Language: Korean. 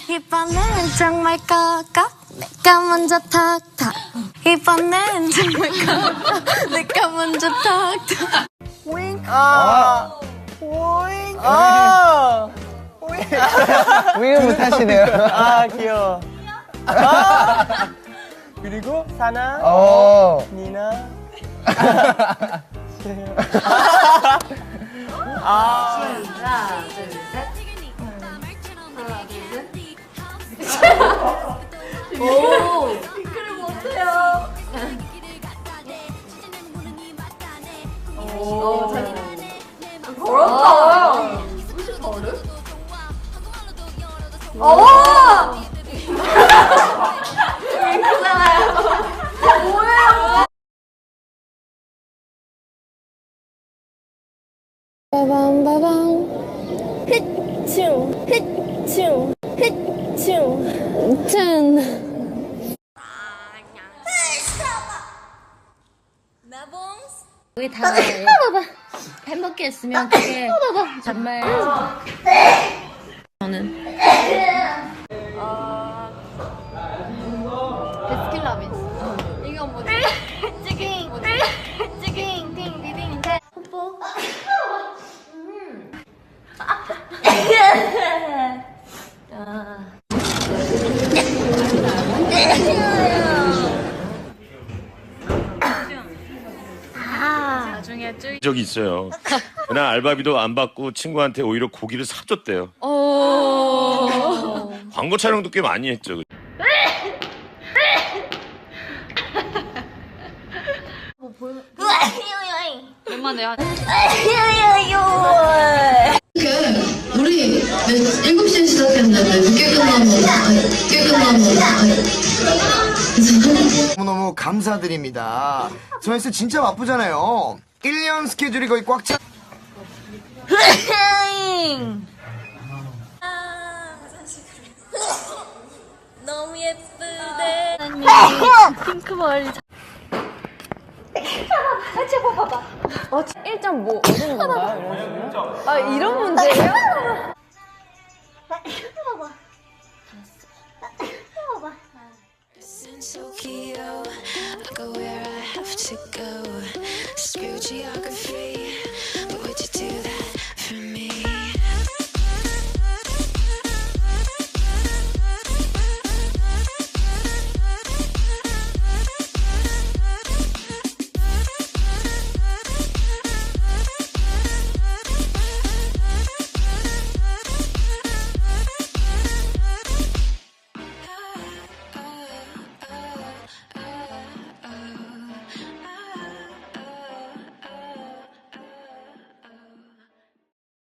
이번엔 정말 꺾어 내가 먼저 탁탁 이번엔 정말 꺾어 내가 먼저 탁탁 윙 윙 윙을 못하시네요. 아 귀여워. 그리고 사나, 니나. 하나 둘셋 오 그럼 어때요? 오 잘한다. 무슨 말을? 오! 뭐예요? 빠밤빠밤 흐충 흐충 흐충 짠 그게 다 행복했으면 그게 정말 저는 베스킨라빈스 이건 뭐지? 찌깅 찌깅 띵디딩 뽀뽀 적이 있어요. 그날 알바비도 안 받고 친구한테 오히려 고기를 사줬대요. 광고 촬영도 꽤 많이 했죠. 얼마나 우리 7시에 시작했는데 늦게 끝나면 너무너무 감사드립니다. 저희스 진짜 바쁘잖아요. 1년 스케줄이 거의 꽉 차. 너무 예쁘대 핑크 머리 같이 봐봐 1점 뭐 얻은 건가요? 아 이런 문제예요? So cute, I go where I have to go. Screw geography.